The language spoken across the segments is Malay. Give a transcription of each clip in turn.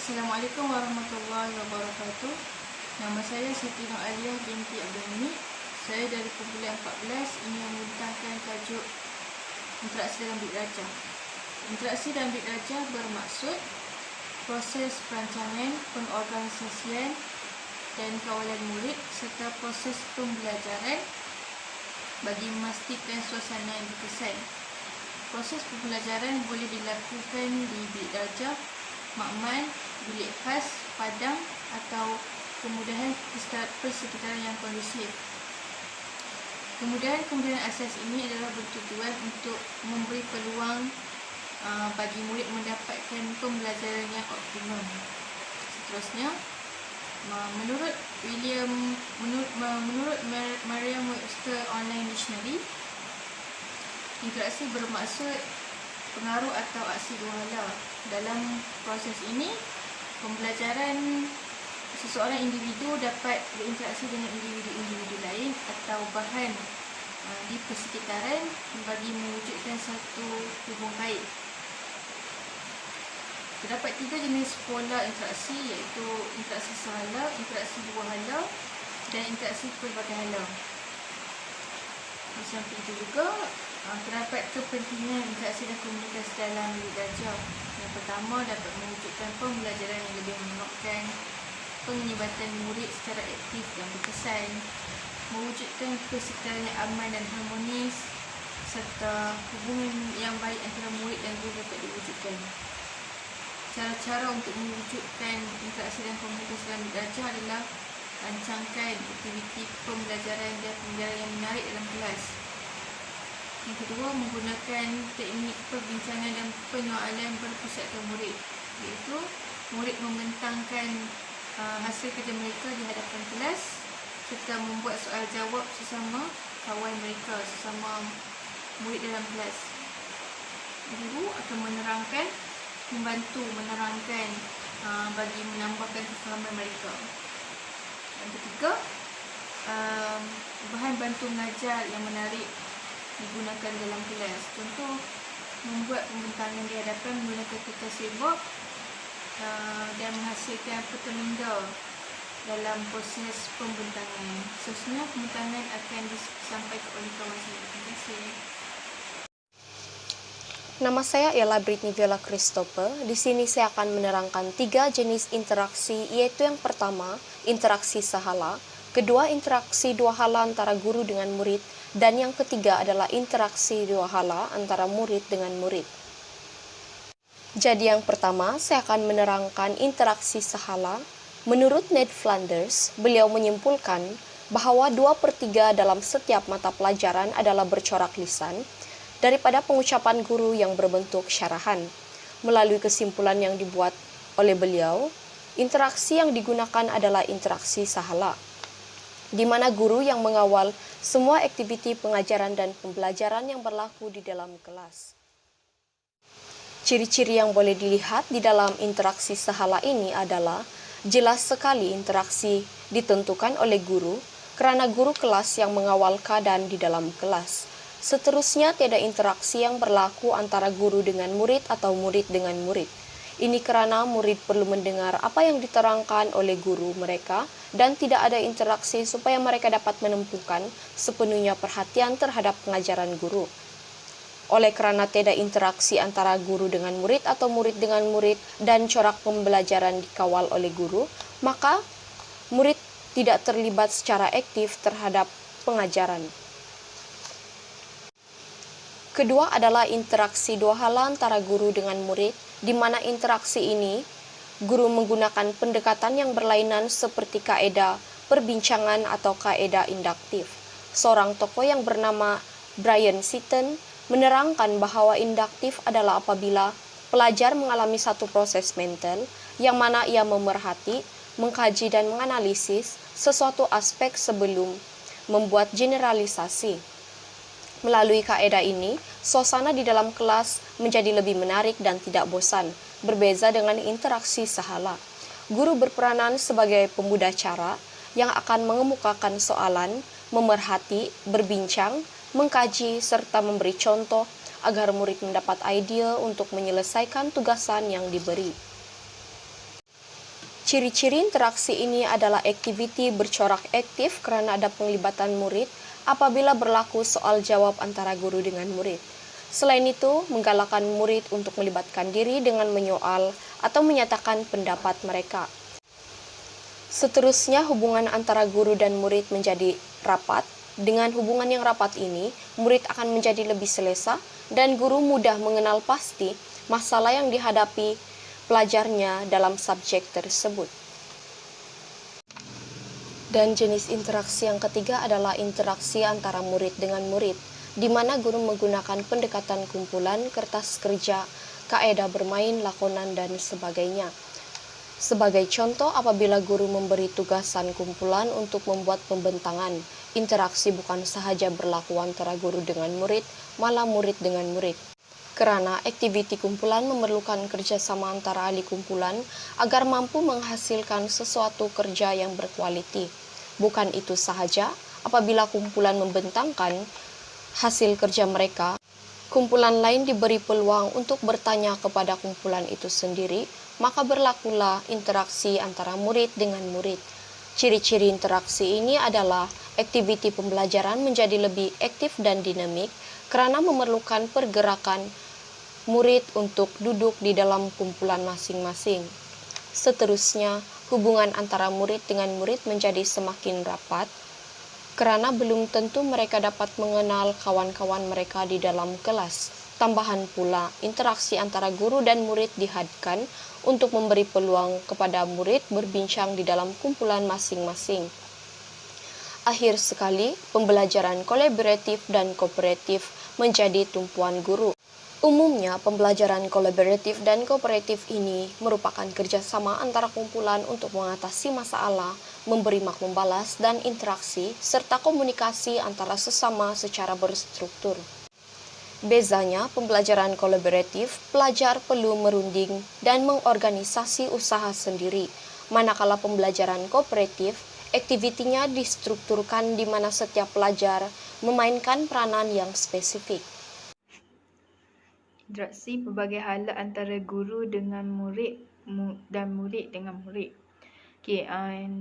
Assalamualaikum warahmatullahi wabarakatuh. Nama saya Siti Nur Aliyah binti Abdul Hamid. Saya dari kumpulan 14 ini yang membentangkan tajuk interaksi dalam bidik darjah. Interaksi dalam bidik darjah bermaksud proses perancangan, pengorganisasian dan kawalan murid serta proses pembelajaran bagi memastikan suasana yang berkesan. Proses pembelajaran boleh dilakukan di bidik darjah, makmal, bilik khas, padang atau kemudahan persekitaran yang kondusif. Kemudahan asas ini adalah bertujuan untuk memberi peluang bagi murid mendapatkan pembelajaran yang optimum. Seterusnya, menurut Merriam-Webster Online Dictionary, interaksi bermaksud pengaruh atau aksi dua hala. Dalam proses ini, pembelajaran seseorang individu dapat berinteraksi dengan individu-individu lain atau bahan di persekitaran bagi mewujudkan satu hubung kait. Terdapat 3 jenis pola interaksi, iaitu interaksi sehala, interaksi dua hala dan interaksi pelbagai hala. Di samping itu juga terdapat kepentingan interaksi dan komunikasi dalam bidik darjah. Yang pertama, dapat mewujudkan pembelajaran yang lebih menyenangkan, penglibatan murid secara aktif dan berkesan, mewujudkan persekitaran yang aman dan harmonis, serta hubungan yang baik antara murid dan guru dapat diwujudkan. Cara-cara untuk mewujudkan interaksi dan komunikasi dalam bidik darjah adalah rancangkan aktiviti pembelajaran dan pembelajaran yang menarik dalam kelas. Yang kedua, menggunakan teknik perbincangan dan penyoalan berpusatkan murid, iaitu murid membentangkan hasil kerja mereka di hadapan kelas serta membuat soal jawab sesama kawan mereka, sesama murid dalam kelas. Guru akan membantu menerangkan bagi menambahkan kefahaman mereka. Yang ketiga, bahan bantu mengajar yang menarik digunakan dalam kelas. Contoh, membuat pembentangan di hadapan menggunakan kertas sebab dan menghasilkan peta minda dalam proses pembentangan. Seterusnya, pembentangan akan disampaikan oleh kawan saya. Terima kasih. Nama saya ialah Britney Viola Christopher. Di sini saya akan menerangkan 3 jenis interaksi, yaitu yang pertama, interaksi sehala, kedua, interaksi dua hala antara guru dengan murid, dan yang ketiga adalah interaksi dua hala antara murid dengan murid. Jadi yang pertama, saya akan menerangkan interaksi sehala. Menurut Ned Flanders, beliau menyimpulkan bahwa 2/3 dalam setiap mata pelajaran adalah bercorak lisan, daripada pengucapan guru yang berbentuk syarahan. Melalui kesimpulan yang dibuat oleh beliau, interaksi yang digunakan adalah interaksi sahala, di mana guru yang mengawal semua aktiviti pengajaran dan pembelajaran yang berlaku di dalam kelas. Ciri-ciri yang boleh dilihat di dalam interaksi sahala ini adalah jelas sekali interaksi ditentukan oleh guru, karena guru kelas yang mengawal keadaan di dalam kelas. Seterusnya, tiada interaksi yang berlaku antara guru dengan murid atau murid dengan murid. Ini karena murid perlu mendengar apa yang diterangkan oleh guru mereka dan tidak ada interaksi supaya mereka dapat menumpukan sepenuhnya perhatian terhadap pengajaran guru. Oleh karena tiada interaksi antara guru dengan murid atau murid dengan murid dan corak pembelajaran dikawal oleh guru, maka murid tidak terlibat secara aktif terhadap pengajaran. Kedua adalah interaksi dua hala antara guru dengan murid, di mana interaksi ini guru menggunakan pendekatan yang berlainan seperti kaedah perbincangan atau kaedah induktif. Seorang tokoh yang bernama Brian Seaton menerangkan bahwa induktif adalah apabila pelajar mengalami satu proses mental yang mana ia memerhati, mengkaji dan menganalisis sesuatu aspek sebelum membuat generalisasi. Melalui kaedah ini, suasana di dalam kelas menjadi lebih menarik dan tidak bosan, berbeza dengan interaksi sahala. Guru berperanan sebagai pemudah cara yang akan mengemukakan soalan, memerhati, berbincang, mengkaji, serta memberi contoh agar murid mendapat ide untuk menyelesaikan tugasan yang diberi. Ciri-ciri interaksi ini adalah aktiviti bercorak aktif karena ada penglibatan murid apabila berlaku soal jawab antara guru dengan murid. Selain itu, menggalakkan murid untuk melibatkan diri dengan menyoal atau menyatakan pendapat mereka. Seterusnya, hubungan antara guru dan murid menjadi rapat. Dengan hubungan yang rapat ini, murid akan menjadi lebih selesa dan guru mudah mengenal pasti masalah yang dihadapi pelajarnya dalam subjek tersebut. Dan jenis interaksi yang ketiga adalah interaksi antara murid dengan murid, di mana guru menggunakan pendekatan kumpulan, kertas kerja, kaedah bermain, lakonan, dan sebagainya. Sebagai contoh, apabila guru memberi tugasan kumpulan untuk membuat pembentangan, interaksi bukan sahaja berlaku antara guru dengan murid, malah murid dengan murid. Karena aktiviti kumpulan memerlukan kerjasama antara ahli kumpulan agar mampu menghasilkan sesuatu kerja yang berkualiti. Bukan itu sahaja, apabila kumpulan membentangkan hasil kerja mereka, kumpulan lain diberi peluang untuk bertanya kepada kumpulan itu sendiri, maka berlakulah interaksi antara murid dengan murid. Ciri-ciri interaksi ini adalah aktiviti pembelajaran menjadi lebih aktif dan dinamik karena memerlukan pergerakan murid untuk duduk di dalam kumpulan masing-masing. Seterusnya, hubungan antara murid dengan murid menjadi semakin rapat karena belum tentu mereka dapat mengenal kawan-kawan mereka di dalam kelas. Tambahan pula, interaksi antara guru dan murid dihadirkan untuk memberi peluang kepada murid berbincang di dalam kumpulan masing-masing. Akhir sekali, pembelajaran kolaboratif dan kooperatif menjadi tumpuan guru. Umumnya, pembelajaran kolaboratif dan kooperatif ini merupakan kerjasama antara kumpulan untuk mengatasi masalah, memberi maklum balas, dan interaksi, serta komunikasi antara sesama secara berstruktur. Bezanya, pembelajaran kolaboratif, pelajar perlu merunding dan mengorganisasi usaha sendiri, manakala pembelajaran kooperatif, aktivitinya distrukturkan di mana setiap pelajar memainkan peranan yang spesifik. Interaksi pelbagai hala antara guru dengan murid dan murid dengan murid. Okey,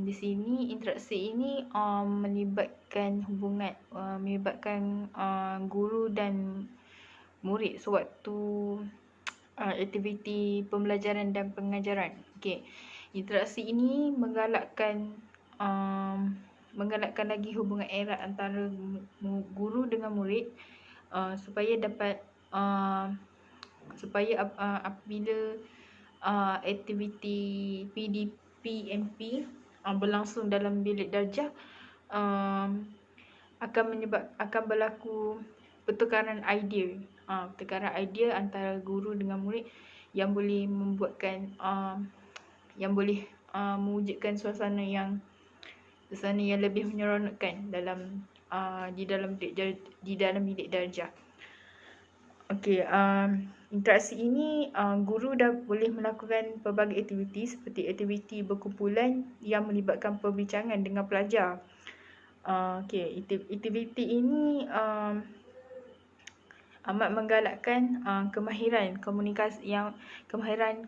di sini interaksi ini melibatkan hubungan, melibatkan guru dan murid sewaktu aktiviti pembelajaran dan pengajaran. Okey, interaksi ini menggalakkan lagi hubungan erat antara guru dengan murid supaya dapat apabila aktiviti PDP berlangsung dalam bilik darjah, akan berlaku pertukaran idea antara guru dengan murid yang boleh mewujudkan suasana yang lebih menyeronokkan di dalam bilik darjah. Okey, interaksi ini guru dah boleh melakukan pelbagai aktiviti seperti aktiviti berkumpulan yang melibatkan perbincangan dengan pelajar. Okey, aktiviti ini amat menggalakkan kemahiran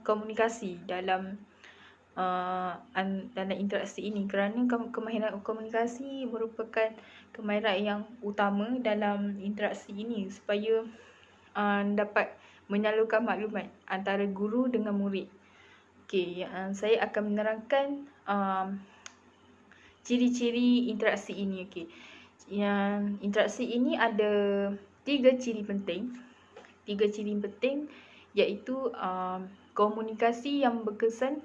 komunikasi dalam interaksi ini, kerana kemahiran komunikasi merupakan kemahiran yang utama dalam interaksi ini supaya dapat menyalurkan maklumat antara guru dengan murid. Okey, saya akan menerangkan ciri-ciri interaksi ini. Okey, yang interaksi ini ada tiga ciri penting iaitu komunikasi yang berkesan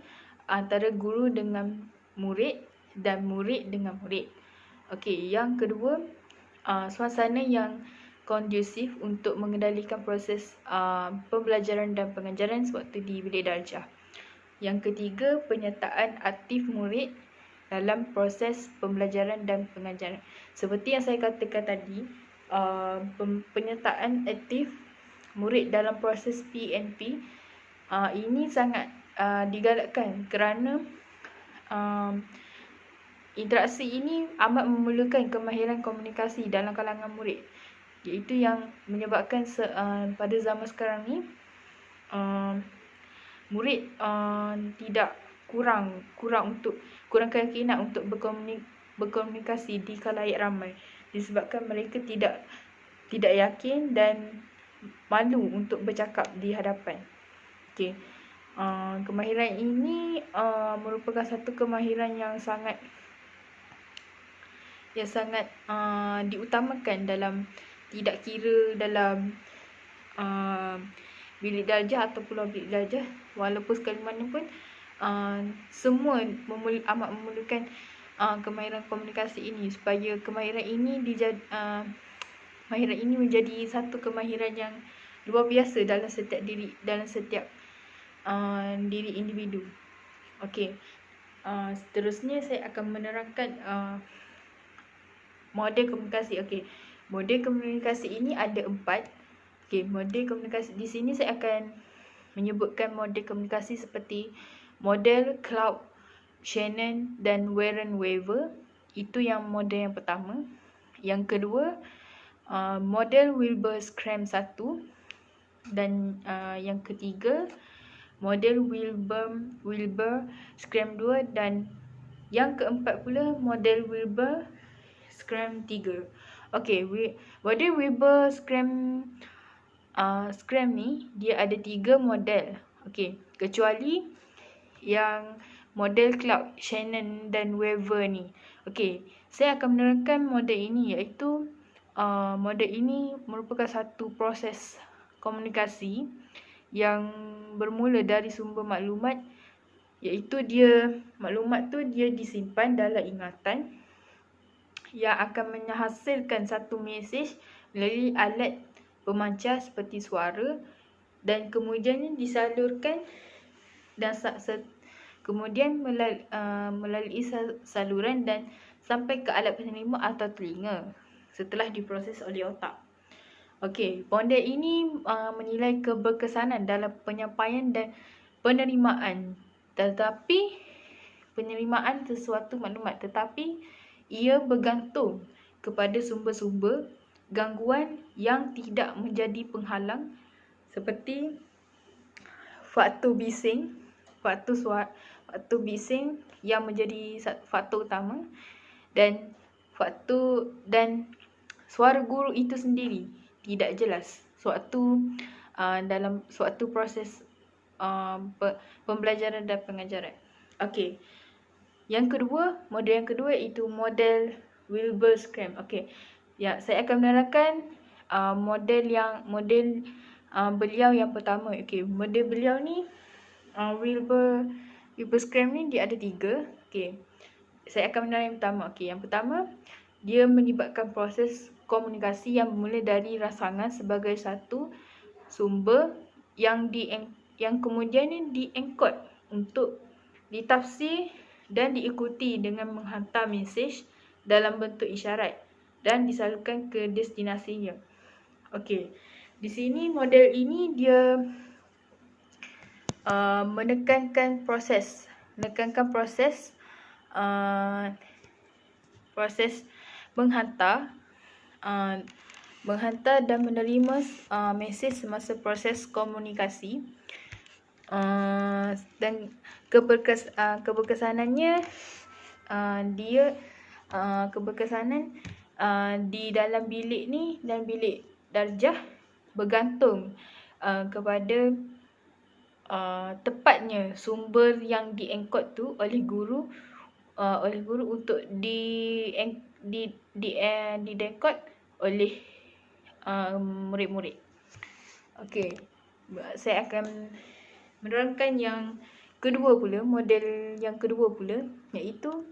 antara guru dengan murid dan murid dengan murid. Okey, yang kedua, suasana yang kondusif untuk mengendalikan proses pembelajaran dan pengajaran sewaktu di bilik darjah. Yang ketiga, penyertaan aktif murid dalam proses pembelajaran dan pengajaran. Seperti yang saya katakan tadi, penyertaan aktif murid dalam proses PNP ini sangat digalakkan kerana interaksi ini amat memerlukan kemahiran komunikasi dalam kalangan murid, iaitu yang menyebabkan pada zaman sekarang ni murid tidak kurang keyakinan untuk berkomunikasi di khalayak ramai disebabkan mereka tidak yakin dan malu untuk bercakap di hadapan. Okey. Kemahiran ini merupakan satu kemahiran yang sangat diutamakan dalam, tidak kira dalam bilik darjah atau pulau bilik darjah, walaupun sekali mana pun semua amat memerlukan kemahiran komunikasi ini, supaya kemahiran ini menjadi satu kemahiran yang luar biasa dalam setiap diri individu. Okey. Seterusnya saya akan menerangkan model komunikasi. Okey. Model komunikasi ini ada 4. Okey, model komunikasi di sini saya akan menyebutkan model komunikasi seperti model Cloud, Shannon dan Warren-Weaver. Itu yang model yang pertama. Yang kedua, model Wilber-Scrum 1, dan yang ketiga model Wilber-Scrum 2, dan yang keempat pula model Wilber-Scrum 3. Okey, model Wilber-Scrum ni dia ada 3 model. Okey, kecuali yang model Cloud, Shannon dan Weaver ni. Okey, saya akan menerangkan model ini, iaitu model ini merupakan satu proses komunikasi yang bermula dari sumber maklumat, iaitu maklumat tu dia disimpan dalam ingatan yang akan menghasilkan satu mesej melalui alat pemancar seperti suara, dan kemudian disalurkan dan kemudian melalui saluran dan sampai ke alat penerima atau telinga setelah diproses oleh otak. Okey, model ini menilai keberkesanan dalam penyampaian dan penerimaan sesuatu maklumat, tetapi ia bergantung kepada sumber-sumber gangguan yang tidak menjadi penghalang, seperti faktor bising yang menjadi faktor utama, dan suara guru itu sendiri tidak jelas dalam suatu proses pembelajaran dan pengajaran. Okey. Model yang kedua itu model Wilber-Scrum. Okey. Ya, saya akan menerangkan model beliau yang pertama. Okey, model beliau ni Wilber-Scrum ni dia ada 3. Okey. Saya akan menerangkan yang pertama. Okey, yang pertama dia melibatkan proses komunikasi yang bermula dari rangsangan sebagai satu sumber yang kemudian dienkod untuk ditafsir dan diikuti dengan menghantar mesej dalam bentuk isyarat dan disalurkan ke destinasinya. Okey. Di sini model ini dia menekankan proses menghantar dan menerima mesej semasa proses komunikasi, dan keberkesanannya di dalam bilik ni dan bilik darjah bergantung kepada tepatnya sumber yang dienkod tu oleh guru untuk didekod oleh murid-murid. Okey, saya akan menerangkan model yang kedua pula, iaitu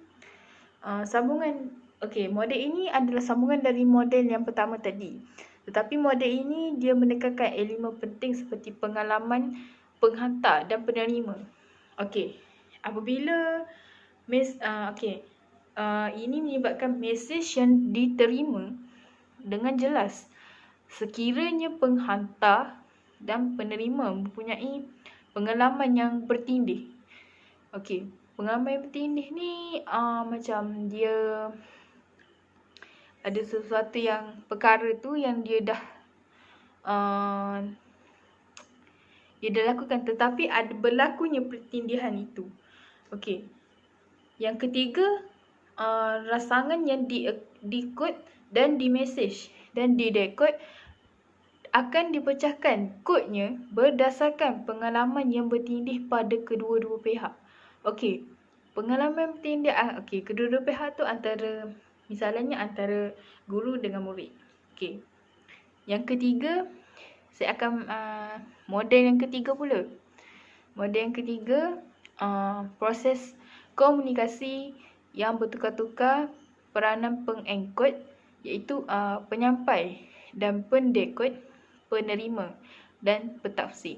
sambungan. Okey, model ini adalah sambungan dari model yang pertama tadi. Tetapi model ini dia menekankan elemen penting seperti pengalaman penghantar dan penerima. Okey, apabila ini menyebabkan mesej yang diterima dengan jelas sekiranya penghantar dan penerima mempunyai pengalaman yang bertindih. Okey, pengalaman yang bertindih ni macam dia ada sesuatu yang perkara tu yang dia dah lakukan, tetapi ada berlakunya pertindihan itu. Okey. Yang ketiga, rasangan yang di-kod dan di-message dan di-decode akan dipecahkan kodnya berdasarkan pengalaman yang bertindih pada kedua-dua pihak. Okey. Pengalaman bertindih kedua-dua pihak tu misalnya antara guru dengan murid. Okey. Yang ketiga, saya akan model yang ketiga pula. Model yang ketiga, proses komunikasi yang bertukar-tukar peranan pengengkod, iaitu penyampai dan pendekod, penerima dan pentafsir.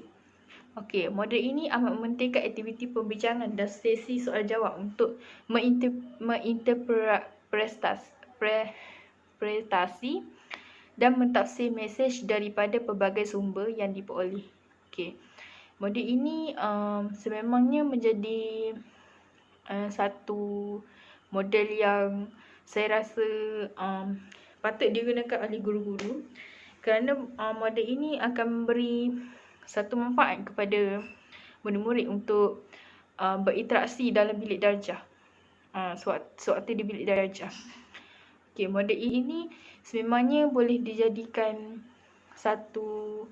Okey, model ini amat mementingkan aktiviti pembincangan dan sesi soal jawab untuk menginterpretasi dan mentafsir mesej daripada pelbagai sumber yang diperoleh. Okey. Model ini sememangnya menjadi satu model yang saya rasa patut digunakan oleh guru-guru, kerana model ini akan memberi satu manfaat kepada murid-murid untuk berinteraksi dalam bilik darjah, sewaktu di bilik darjah. Okey, model ini sememangnya boleh dijadikan satu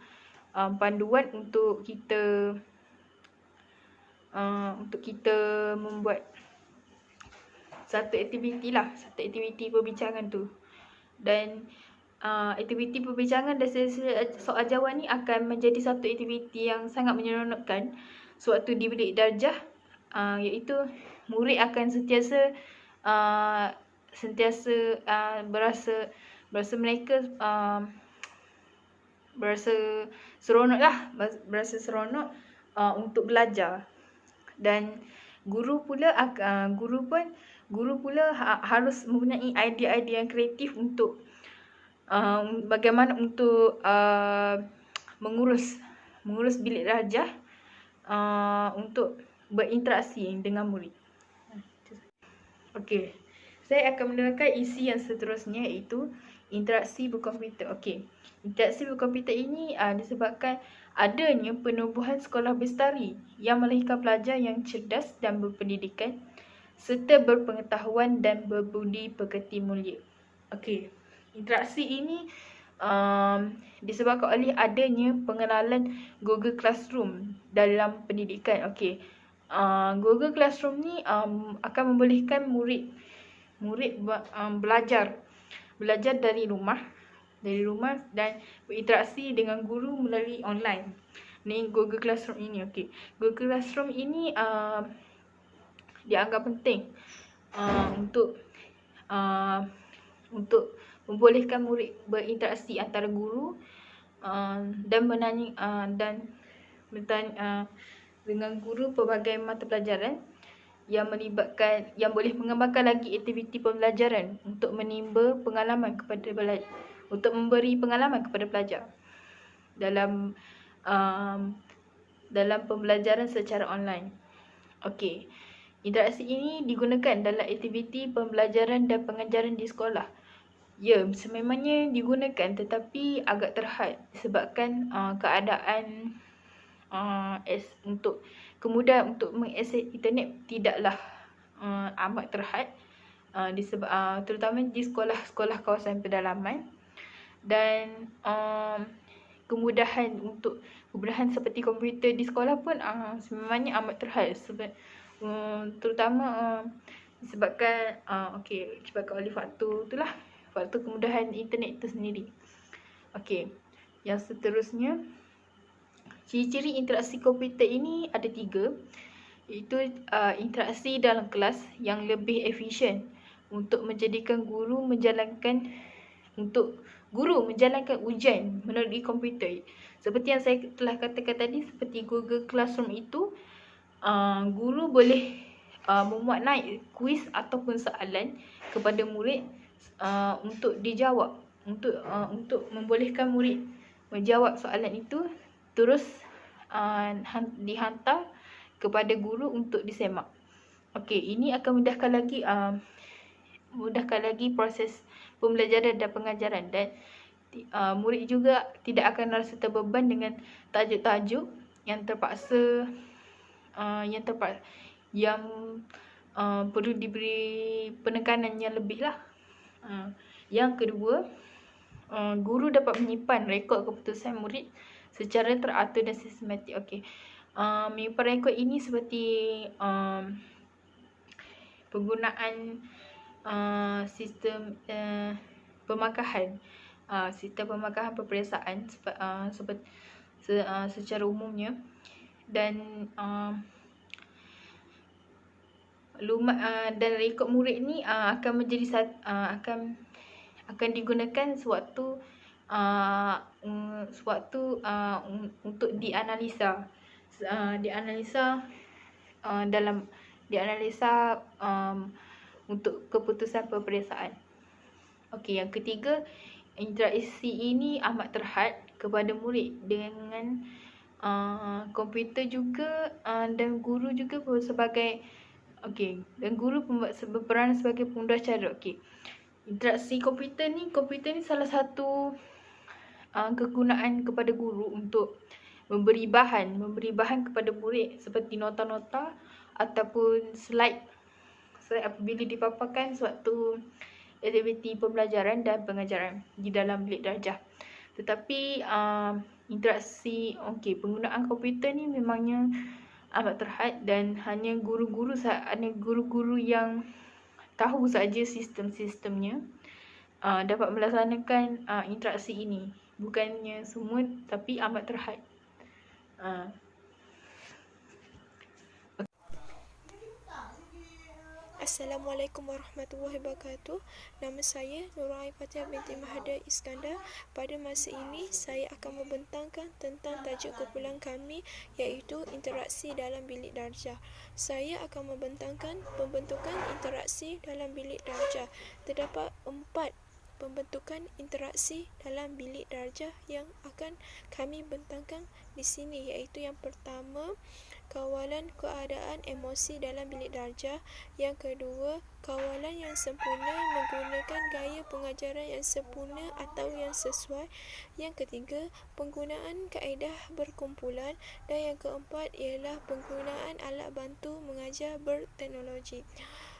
panduan untuk kita membuat satu aktiviti perbincangan tu. Dan aktiviti perbincangan dan sesi soal jawab ni akan menjadi satu aktiviti yang sangat menyeronokkan sewaktu di bilik darjah, iaitu murid akan sentiasa berasa mereka berasa seronok untuk belajar. Dan guru pula harus mempunyai idea-idea yang kreatif untuk bagaimana untuk mengurus bilik darjah untuk berinteraksi dengan murid. Okey. Saya akan menerangkan isi yang seterusnya, iaitu interaksi berkomputer. Okey. Interaksi berkomputer ini disebabkan adanya penubuhan sekolah bestari yang melahirkan pelajar yang cerdas dan berpendidikan serta berpengetahuan dan berbudi pekerti mulia. Okey. Interaksi ini disebabkan oleh adanya pengenalan Google Classroom dalam pendidikan. Okey. Google Classroom ni akan membolehkan murid belajar dari rumah dan berinteraksi dengan guru melalui online. Ni Google Classroom ini. Okey. Google Classroom ini dianggap penting untuk membolehkan murid berinteraksi antara guru dan bertanya dengan guru pelbagai mata pelajaran yang boleh mengembangkan lagi aktiviti pembelajaran untuk memberi pengalaman kepada pelajar dalam pembelajaran secara online. Okey. Interaksi ini digunakan dalam aktiviti pembelajaran dan pengajaran di sekolah. Ya, sememangnya digunakan, tetapi agak terhad disebabkan keadaan kemudahan untuk mengakses internet tidaklah amat terhad, terutama di sekolah-sekolah kawasan pedalaman. Dan kemudahan seperti komputer di sekolah pun sememangnya amat terhad, terutama disebabkan oleh faktor kemudahan internet itu sendiri. Okey. Yang seterusnya, ciri-ciri interaksi komputer ini ada 3, iaitu interaksi dalam kelas yang lebih efisien untuk menjadikan guru menjalankan ujian melalui komputer. Seperti yang saya telah katakan tadi, seperti Google Classroom itu, guru boleh memuat naik kuis ataupun soalan kepada murid untuk dijawab, untuk membolehkan murid menjawab soalan itu, terus dihantar kepada guru untuk disemak. Okey, ini akan mudahkan lagi proses pembelajaran dan pengajaran, dan murid juga tidak akan rasa terbeban dengan tajuk-tajuk yang terpaksa yang perlu diberi penekanan yang lebih lah. Yang kedua, guru dapat menyimpan rekod keputusan murid secara teratur dan sistematik. Okey. Menyimpan rekod ini seperti penggunaan sistem pemakahan, sistem pemakahan peperiksaan secara umumnya, dan dan rekod murid ni akan menjadi akan digunakan sewaktu untuk dianalisa untuk keputusan peperiksaan. Okey, yang ketiga, interaksi ini amat terhad kepada murid dengan komputer juga, dan guru juga sebagai dan guru berperan sebagai pengunduh acara. Okey. Interaksi komputer ni salah satu kegunaan kepada guru untuk memberi bahan kepada murid seperti nota-nota ataupun slide apabila dipaparkan suatu aktiviti pembelajaran dan pengajaran di dalam bilik darjah. Tetapi penggunaan komputer ni memangnya amat terhad, dan hanya guru-guru yang tahu saja sistem-sistemnya dapat melaksanakan interaksi ini. Bukannya semua, tapi amat terhad. Assalamualaikum warahmatullahi wabarakatuh. Nama saya Nurul Aifathiyah binti Mahathir Iskandar. Pada masa ini, saya akan membentangkan tentang tajuk kumpulan kami, iaitu interaksi dalam bilik darjah. Saya akan membentangkan pembentukan interaksi dalam bilik darjah. Terdapat 4 pembentukan interaksi dalam bilik darjah yang akan kami bentangkan di sini, iaitu yang pertama, kawalan keadaan emosi dalam bilik darjah. Yang kedua, kawalan yang sempurna menggunakan gaya pengajaran yang sempurna atau yang sesuai. Yang ketiga, penggunaan kaedah berkumpulan. Dan yang keempat ialah penggunaan alat bantu mengajar berteknologi.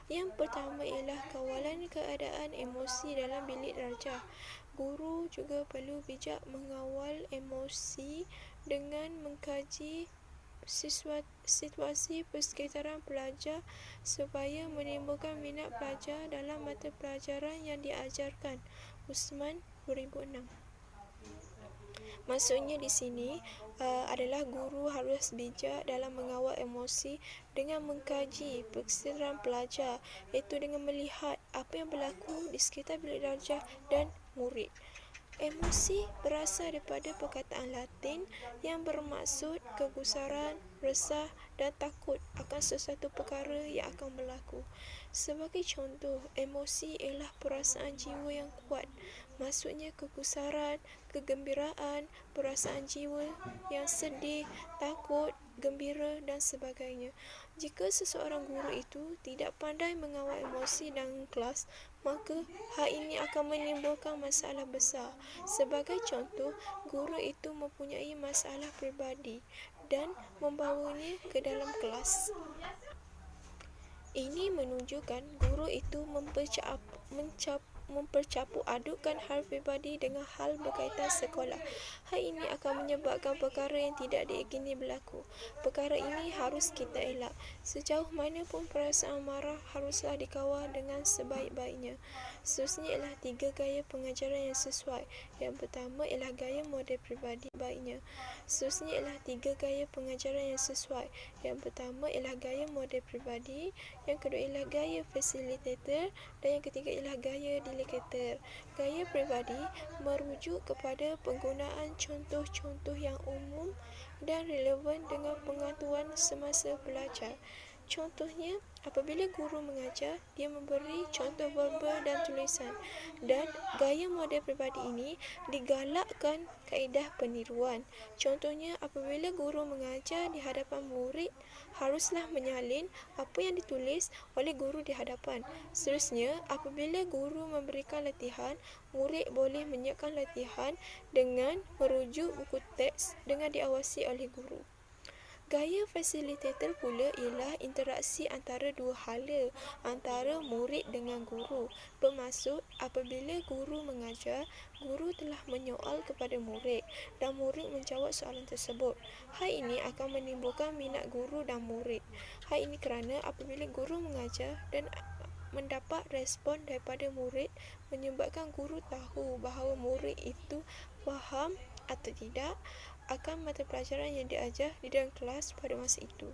Yang pertama ialah kawalan keadaan emosi dalam bilik darjah. Guru juga perlu bijak mengawal emosi dengan mengkaji situasi persekitaran pelajar supaya menimbulkan minat pelajar dalam mata pelajaran yang diajarkan. Usman 2006. Maksudnya di sini adalah guru harus bijak dalam mengawal emosi dengan mengkaji persekitaran pelajar, iaitu dengan melihat apa yang berlaku di sekitar bilik darjah dan murid. Emosi berasal daripada perkataan Latin yang bermaksud kegusaran, resah dan takut akan sesuatu perkara yang akan berlaku. Sebagai contoh, emosi ialah perasaan jiwa yang kuat. Maksudnya kegusaran, kegembiraan, perasaan jiwa yang sedih, takut, gembira dan sebagainya. Jika seseorang guru itu tidak pandai mengawal emosi dalam kelas, maka hal ini akan menimbulkan masalah besar. Sebagai contoh, guru itu mempunyai masalah peribadi dan membawanya ke dalam kelas. Ini menunjukkan guru itu mempercampur adukkan hal peribadi dengan hal berkaitan sekolah. Hal ini akan menyebabkan perkara yang tidak diingini berlaku. Perkara ini harus kita elak. Sejauh mana pun perasaan marah haruslah dikawal dengan sebaik-baiknya. Seterusnya ialah 3 gaya pengajaran yang sesuai. Yang pertama ialah gaya model peribadi baiknya. Seterusnya ialah 3 gaya pengajaran yang sesuai. Yang pertama ialah gaya model peribadi, yang kedua ialah gaya facilitator, dan yang ketiga ialah gaya delegator. Gaya peribadi merujuk kepada penggunaan contoh-contoh yang umum dan relevan dengan pengetahuan semasa belajar. Contohnya, apabila guru mengajar, dia memberi contoh verbal dan tulisan. Dan gaya model peribadi ini digalakkan kaedah peniruan. Contohnya, apabila guru mengajar di hadapan murid, haruslah menyalin apa yang ditulis oleh guru di hadapan. Seterusnya, apabila guru memberikan latihan, murid boleh menyiapkan latihan dengan merujuk buku teks dengan diawasi oleh guru. Gaya fasilitator pula ialah interaksi antara dua hala, antara murid dengan guru. Bermaksud, apabila guru mengajar, guru telah menyoal kepada murid dan murid menjawab soalan tersebut. Hal ini akan menimbulkan minat guru dan murid. Hal ini kerana apabila guru mengajar dan mendapat respon daripada murid, menyebabkan guru tahu bahawa murid itu faham atau tidak akan mata pelajaran yang diajar di dalam kelas pada masa itu.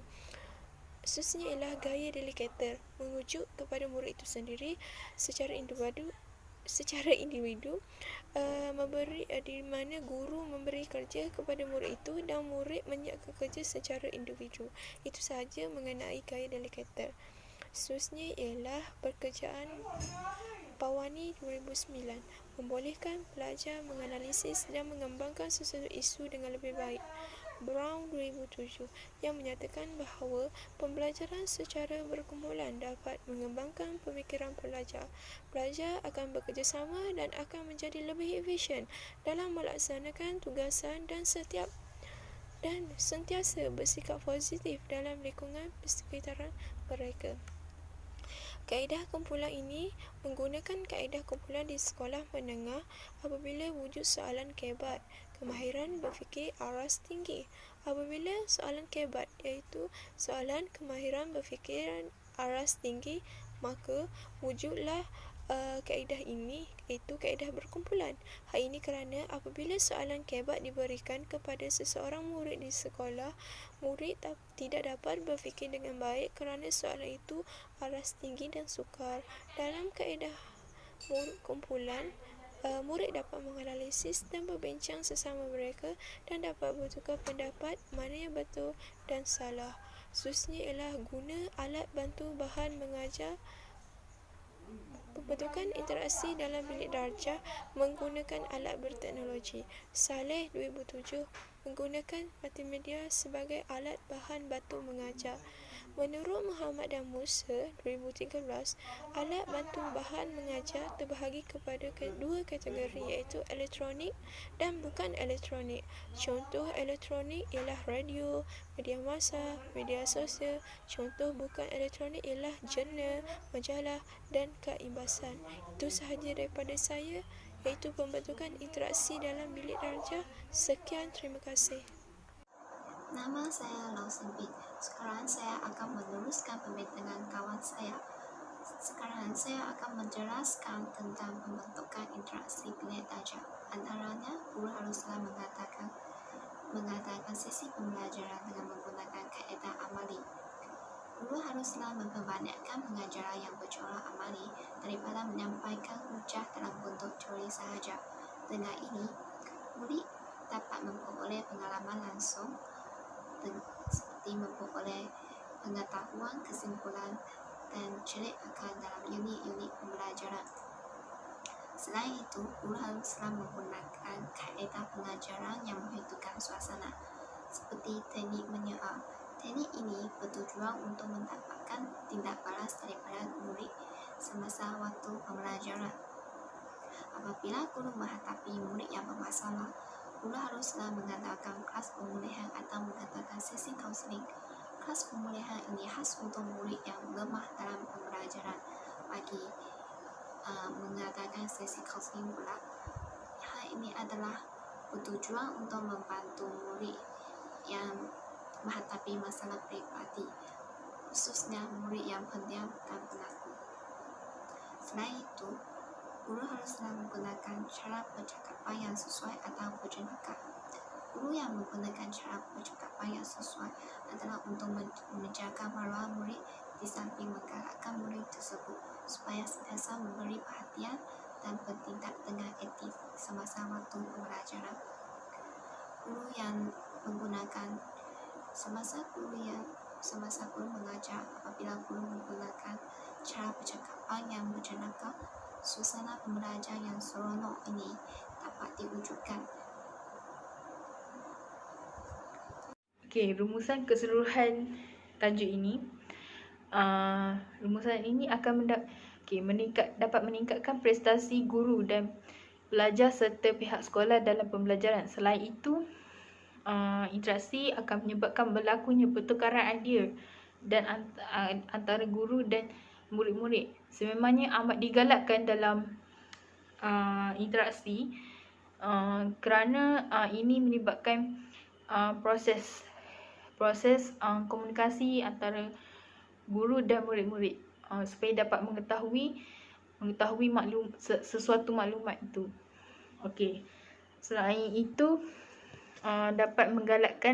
Khususnya ialah gaya delegator, mengujuk kepada murid itu sendiri secara individu, memberi di mana guru memberi kerja kepada murid itu dan murid menyiapkan kerja secara individu. Itu sahaja mengenai gaya delegator. Seterusnya ialah pekerjaan Pawani 2009, membolehkan pelajar menganalisis dan mengembangkan sesuatu isu dengan lebih baik. Brown 2007 yang menyatakan bahawa pembelajaran secara berkumpulan dapat mengembangkan pemikiran pelajar. Pelajar akan bekerjasama dan akan menjadi lebih efisien dalam melaksanakan tugasan dan sentiasa bersikap positif dalam lingkungan persekitaran mereka. Kaedah kumpulan ini menggunakan kaedah kumpulan di sekolah menengah apabila wujud soalan kebat, kemahiran berfikir aras tinggi. Apabila soalan kebat iaitu soalan kemahiran berfikir aras tinggi, maka wujudlah kaedah ini iaitu kaedah berkumpulan. Hal ini kerana apabila soalan kebat diberikan kepada seseorang murid di sekolah, murid tidak dapat berfikir dengan baik kerana soalan itu aras tinggi dan sukar. Dalam kaedah kumpulan, murid dapat menganalisis dan berbincang sesama mereka dan dapat bertukar pendapat mana yang betul dan salah. Khususnya ialah guna alat bantu bahan mengajar, pembentukan interaksi dalam bilik darjah menggunakan alat berteknologi. Saleh 2007 menggunakan multimedia sebagai alat bahan bantu mengajar. Menurut Muhammad dan Musa 2013, alat bantu bahan mengajar terbahagi kepada dua kategori iaitu elektronik dan bukan elektronik. Contoh elektronik ialah radio, media massa, media sosial. Contoh bukan elektronik ialah jurnal, majalah dan keimbasan. Itu sahaja daripada saya, iaitu pembentukan interaksi dalam bilik darjah. Sekian, terima kasih. Nama saya Lau Sempit. Sekarang saya akan meneruskan pembincangan kawan saya. Sekarang saya akan menjelaskan tentang pembentukan interaksi bilik darjah. Antaranya, guru haruslah mengadakan sesi pembelajaran dengan menggunakan kaedah amali. Guru haruslah memperbanyakkan pengajaran yang bercorak amali daripada menyampaikan hujah dalam bentuk teori sahaja. Dengan ini, murid dapat memperoleh pengalaman langsung seperti memperoleh pengetahuan, kesimpulan dan celik akal dalam unit-unit pembelajaran. Selain itu, guru haruslah menggunakan kaedah pengajaran yang menghidupkan suasana seperti teknik menyoal. Teknik ini bertujuan untuk mendapatkan tindak balas daripada murid semasa waktu pembelajaran. Apabila guru menghadapi murid yang bermasalah, guru haruslah mengadakan kelas pemulihan atau mengadakan sesi kaunseling. Kelas pemulihan ini khas untuk murid yang lemah dalam pembelajaran. Bagi mengadakan sesi kaunseling pula, hal ini adalah bertujuan untuk membantu murid yang menghadapi masalah pribadi, khususnya murid yang pendiam dan penakut. Selain itu, guru haruslah menggunakan cara percakapan yang sesuai atau berjenaka. Guru yang menggunakan cara percakapan yang sesuai adalah untuk menjaga maruah murid di samping menggalakkan murid tersebut supaya sentiasa memberi perhatian dan bertindak dengan etis semasa waktu pembelajaran. Guru yang menggunakan semasa guru mengajar, apabila guru menggunakan cara percakapan yang berjenaka, suasana pembelajaran yang seronok ini dapat diwujudkan. Okey, rumusan keseluruhan tajuk ini. Rumusan ini akan dapat meningkatkan prestasi guru dan pelajar serta pihak sekolah dalam pembelajaran. Selain itu, interaksi akan menyebabkan berlakunya pertukaran idea dan antara guru dan murid-murid. Sememangnya amat digalakkan dalam interaksi kerana ini melibatkan proses komunikasi antara guru dan murid-murid supaya dapat mengetahui sesuatu maklumat itu. Okey. Selain itu, dapat melaksanakan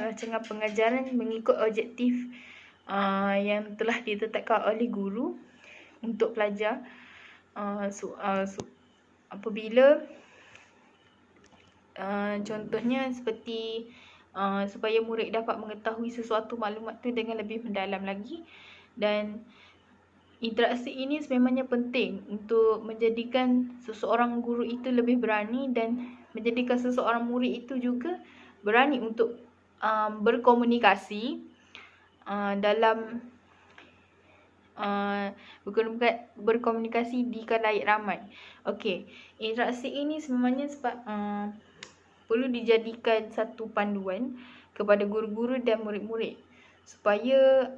rancangan pengajaran mengikut objektif yang telah ditetapkan oleh guru untuk pelajar. Apabila contohnya seperti supaya murid dapat mengetahui sesuatu maklumat tu dengan lebih mendalam lagi, dan interaksi ini sememangnya penting untuk menjadikan seseorang guru itu lebih berani dan menjadikan seseorang murid itu juga berani untuk berkomunikasi dalam berkomunikasi di khalayak ramai. Okey, interaksi ini sememangnya perlu dijadikan satu panduan kepada guru-guru dan murid-murid supaya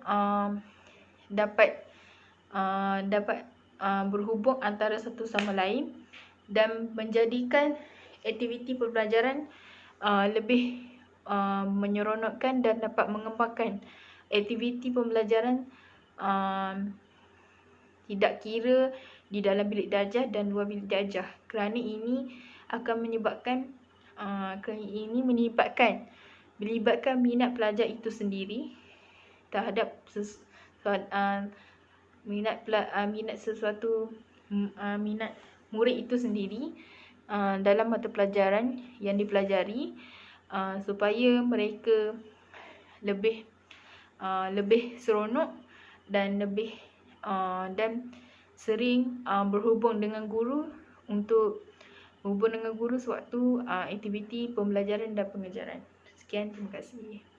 dapat berhubung antara satu sama lain dan menjadikan aktiviti pembelajaran lebih menyeronokkan dan dapat mengembangkan aktiviti pembelajaran tidak kira di dalam bilik darjah dan luar bilik darjah, kerana ini akan melibatkan minat pelajar itu sendiri terhadap minat murid itu sendiri dalam mata pelajaran yang dipelajari, supaya mereka lebih seronok dan sering berhubung dengan guru sewaktu aktiviti pembelajaran dan pengajaran. Sekian, terima kasih.